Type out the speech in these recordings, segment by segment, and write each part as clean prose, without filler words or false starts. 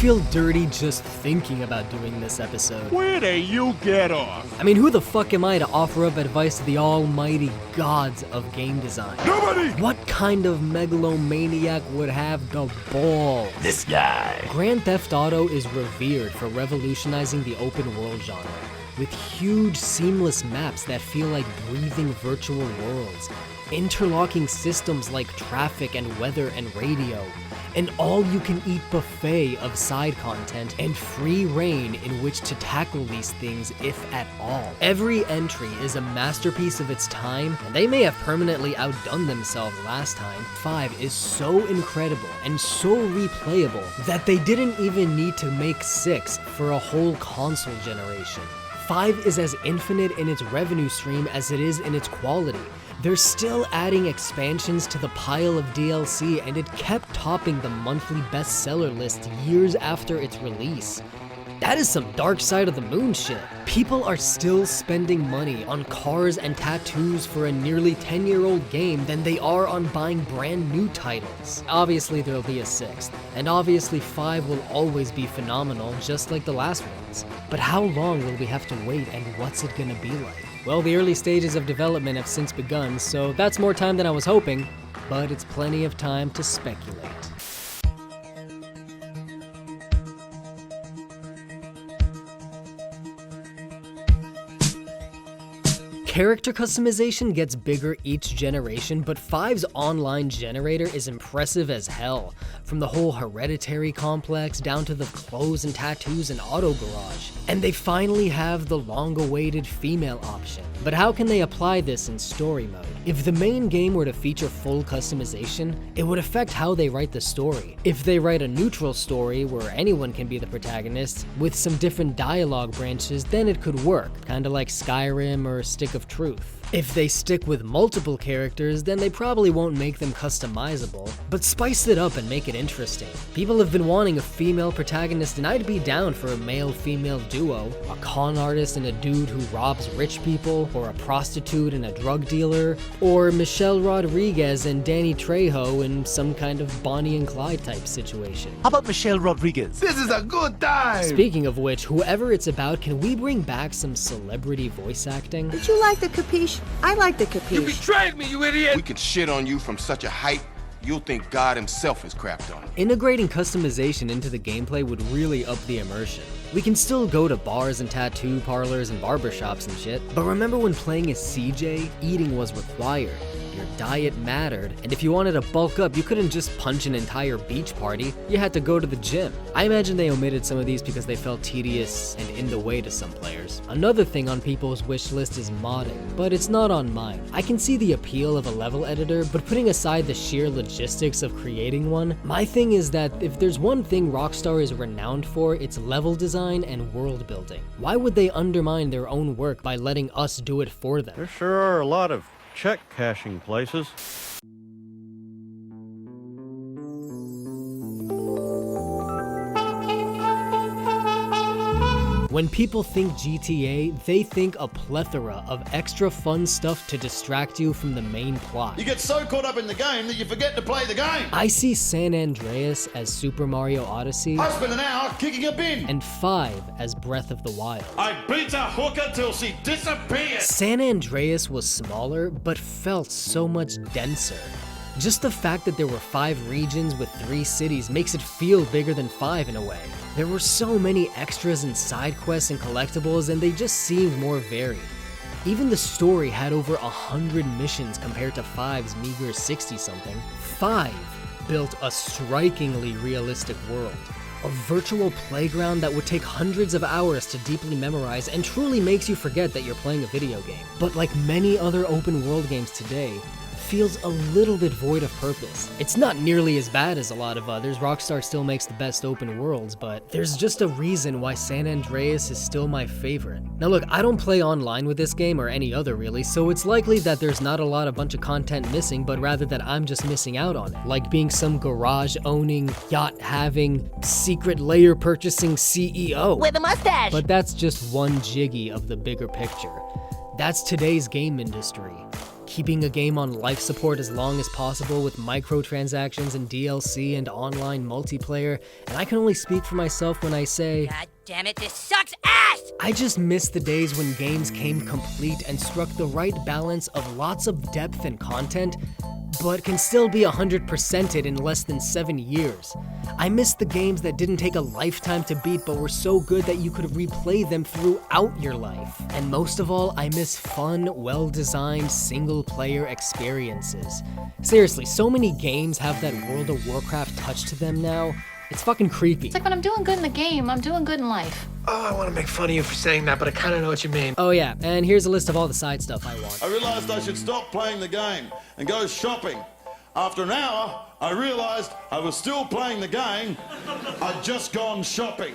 feel dirty just thinking about doing this episode. Where do you get off? I mean, who the fuck am I to offer up advice to the almighty gods of game design? Nobody! What kind of megalomaniac would have the balls? This guy. Grand Theft Auto is revered for revolutionizing the open world genre, with huge seamless maps that feel like breathing virtual worlds, interlocking systems like traffic and weather and radio, an all-you-can-eat buffet of side content, and free reign in which to tackle these things if at all. Every entry is a masterpiece of its time, and they may have permanently outdone themselves last time. 5 is so incredible and so replayable that they didn't even need to make 6 for a whole console generation. 5 is as infinite in its revenue stream as it is in its quality. They're still adding expansions to the pile of DLC, and it kept topping the monthly bestseller list years after its release. That is some Dark Side of the Moon shit. People are still spending money on cars and tattoos for a nearly 10-year-old game than they are on buying brand new titles. Obviously there'll be a 6th, and obviously 5 will always be phenomenal just like the last ones. But how long will we have to wait, and what's it gonna be like? Well, the early stages of development have since begun, so that's more time than I was hoping, but it's plenty of time to speculate. Character customization gets bigger each generation, but 5's online generator is impressive as hell. From the whole Hereditary complex down to the clothes and tattoos and auto garage. And they finally have the long-awaited female option. But how can they apply this in story mode? If the main game were to feature full customization, it would affect how they write the story. If they write a neutral story where anyone can be the protagonist, with some different dialogue branches, then it could work, kinda like Skyrim or Stick of Truth. If they stick with multiple characters, then they probably won't make them customizable, but spice it up and make it interesting. People have been wanting a female protagonist, and I'd be down for a male-female duo, a con artist and a dude who robs rich people, or a prostitute and a drug dealer, or Michelle Rodriguez and Danny Trejo in some kind of Bonnie and Clyde type situation. How about Michelle Rodriguez? This is a good time! Speaking of which, whoever it's about, can we bring back some celebrity voice acting? Did you like the capiche? I like the You capiche. betrayed me, you idiot! We could shit on you from such a height, you'll think God himself has crapped on you. Integrating customization into the gameplay would really up the immersion. We can still go to bars and tattoo parlors and barbershops and shit, but remember when playing as CJ, eating was required. Your diet mattered, and if you wanted to bulk up, you couldn't just punch an entire beach party, you had to go to the gym. I imagine they omitted some of these because they felt tedious and in the way to some players. Another thing on people's wish list is modding, but it's not on mine. I can see the appeal of a level editor, but putting aside the sheer logistics of creating one, my thing is that if there's one thing Rockstar is renowned for, it's level design and world building. Why would they undermine their own work by letting us do it for them? There sure are a lot of check cashing places. When people think GTA, they think a plethora of extra fun stuff to distract you from the main plot. You get so caught up in the game that you forget to play the game. I see San Andreas as Super Mario Odyssey, I spent an hour kicking a bin. and 5 as Breath of the Wild. I beat a hooker till she disappeared. San Andreas was smaller, but felt so much denser. Just the fact that there were 5 regions with 3 cities makes it feel bigger than 5 in a way. There were so many extras and side quests and collectibles, and they just seemed more varied. Even the story had over 100 missions compared to 5's meager 60-something. 5 built a strikingly realistic world. A virtual playground that would take hundreds of hours to deeply memorize and truly makes you forget that you're playing a video game. But like many other open world games today, feels a little bit void of purpose. It's not nearly as bad as a lot of others. Rockstar still makes the best open worlds, but there's just a reason why San Andreas is still my favorite. Now look, I don't play online with this game or any other really, so it's likely that there's not a bunch of content missing, but rather that I'm just missing out on it. Like being some garage-owning, yacht-having, secret layer purchasing CEO. With a mustache. But that's just one jiggy of the bigger picture. That's today's game industry. keeping a game on life support as long as possible with microtransactions and DLC and online multiplayer, and I can only speak for myself when I say, God damn it, this sucks ass! I just miss the days when games came complete and struck the right balance of lots of depth and content, but can still be 100%ed in less than 7 years. I miss the games that didn't take a lifetime to beat but were so good that you could replay them throughout your life. And most of all, I miss fun, well-designed, single-player experiences. Seriously, so many games have that World of Warcraft touch to them now. It's fucking creepy. It's like when I'm doing good in the game, I'm doing good in life. Oh, I want to make fun of you for saying that, but I kind of know what you mean. Oh yeah, and here's a list of all the side stuff I want. I realized I should stop playing the game and go shopping. After an hour, I realized I was still playing the game. I'd just gone shopping.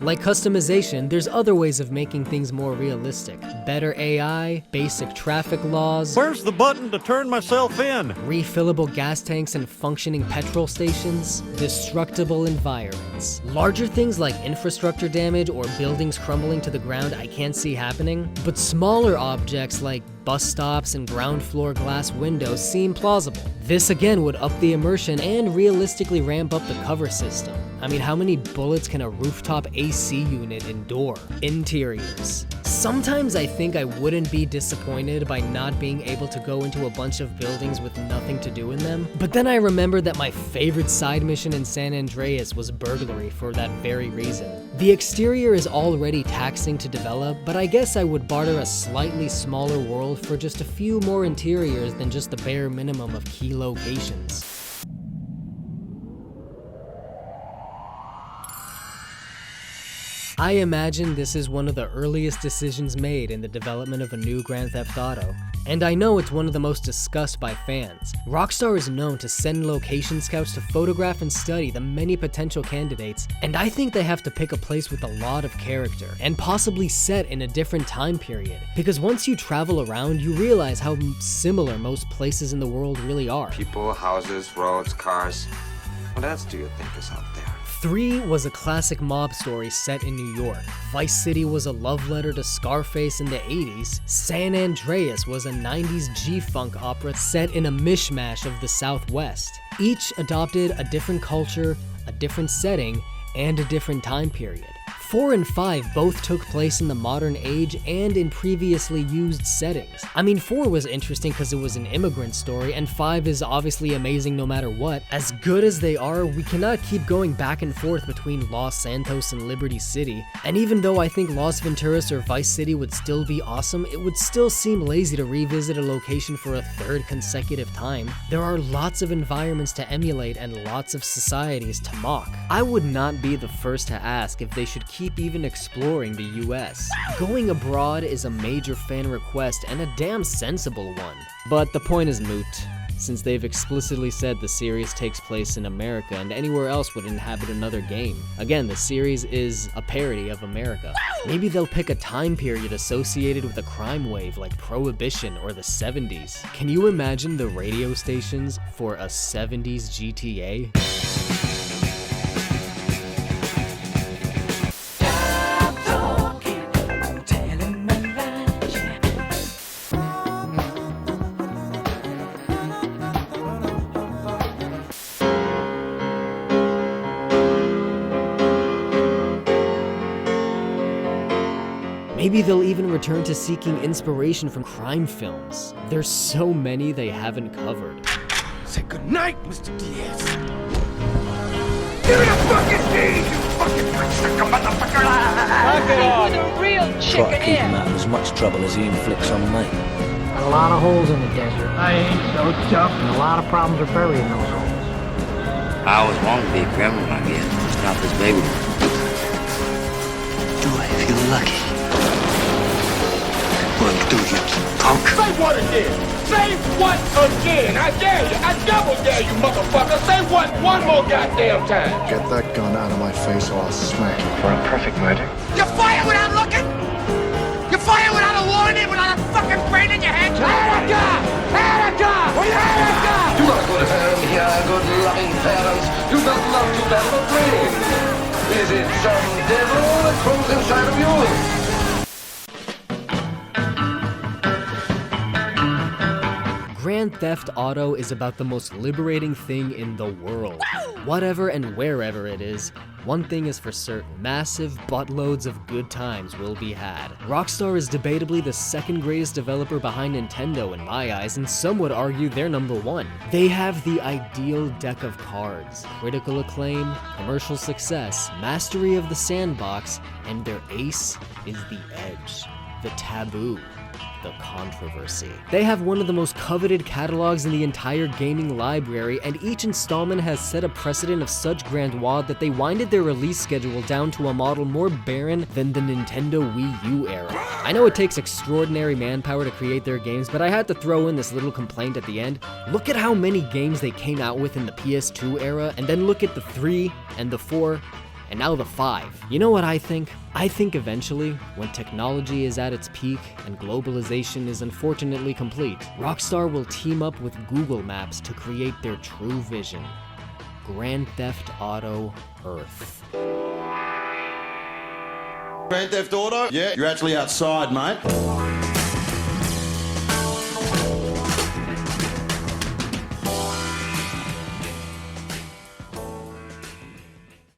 Like customization, there's other ways of making things more realistic. Better AI, basic traffic laws, Where's the button to turn myself in? refillable gas tanks and functioning petrol stations, destructible environments. Larger things like infrastructure damage or buildings crumbling to the ground I can't see happening, but smaller objects like bus stops and ground floor glass windows seem plausible. This again would up the immersion and realistically ramp up the cover system. I mean, how many bullets can a rooftop AC unit endure? Interiors. Sometimes I think I wouldn't be disappointed by not being able to go into a bunch of buildings with nothing to do in them, but then I remember that my favorite side mission in San Andreas was burglary for that very reason. The exterior is already taxing to develop, but I guess I would barter a slightly smaller world for just a few more interiors than just the bare minimum of key locations. I imagine this is one of the earliest decisions made in the development of a new Grand Theft Auto, and I know it's one of the most discussed by fans. Rockstar is known to send location scouts to photograph and study the many potential candidates, and I think they have to pick a place with a lot of character, and possibly set in a different time period, because once you travel around, you realize how similar most places in the world really are. People, houses, roads, cars. What else do you think is out there? 3 was a classic mob story set in New York. Vice City was a love letter to Scarface in the 80s. San Andreas was a 90s G-Funk opera set in a mishmash of the Southwest. Each adopted a different culture, a different setting, and a different time period. 4 and 5 both took place in the modern age and in previously used settings. I mean, 4 was interesting because it was an immigrant story, and 5 is obviously amazing no matter what. As good as they are, we cannot keep going back and forth between Los Santos and Liberty City, and even though I think Las Venturas or Vice City would still be awesome, it would still seem lazy to revisit a location for a third consecutive time. There are lots of environments to emulate and lots of societies to mock. I would not be the first to ask if they should keep even exploring the US. Going abroad is a major fan request and a damn sensible one. But the point is moot, since they've explicitly said the series takes place in America and anywhere else would inhabit another game. Again, the series is a parody of America. Maybe they'll pick a time period associated with a crime wave like Prohibition or the 70s. Can you imagine the radio stations for a 70s GTA? Maybe they'll even return to seeking inspiration from crime films. There's so many they haven't covered. Say goodnight, Mr. Diaz. Give me the fucking key, you fucking prick-sucker motherfucker! Knock it off! The real chicken Try to keep him out of as much trouble as he inflicts on me. A lot of holes in the desert. I ain't so tough, and a lot of problems are buried in those holes. I always wanted to be a criminal, I guess. Just not this baby. Do it if you're lucky. Run through you, punk. Say what again? Say what again? I dare you. I double dare you, motherfucker. Say what one more goddamn time. Get that gun out of my face or I'll smack you for a perfect murder. You fire without looking? You fire without a warning, without a fucking brain in your head? Attica! Attica! Attica! You are good home here, good loving parents. You don't love to battle a brain. Is it some devil that crawls inside of you? Grand Theft Auto is about the most liberating thing in the world. Whatever and wherever it is, one thing is for certain, massive buttloads of good times will be had. Rockstar is debatably the second greatest developer behind Nintendo in my eyes, and some would argue they're number one. They have the ideal deck of cards: critical acclaim, commercial success, mastery of the sandbox, and their ace is the edge, the taboo, the controversy. They have one of the most coveted catalogs in the entire gaming library, and each installment has set a precedent of such grandeur that they winded their release schedule down to a model more barren than the Nintendo Wii U era. I know it takes extraordinary manpower to create their games, but I had to throw in this little complaint at the end. Look at how many games they came out with in the PS2 era, and then look at the 3 and the 4, and now the 5. You know what I think? I think eventually, when technology is at its peak and globalization is unfortunately complete, Rockstar will team up with Google Maps to create their true vision: Grand Theft Auto Earth. Grand Theft Auto? Yeah, you're actually outside, mate.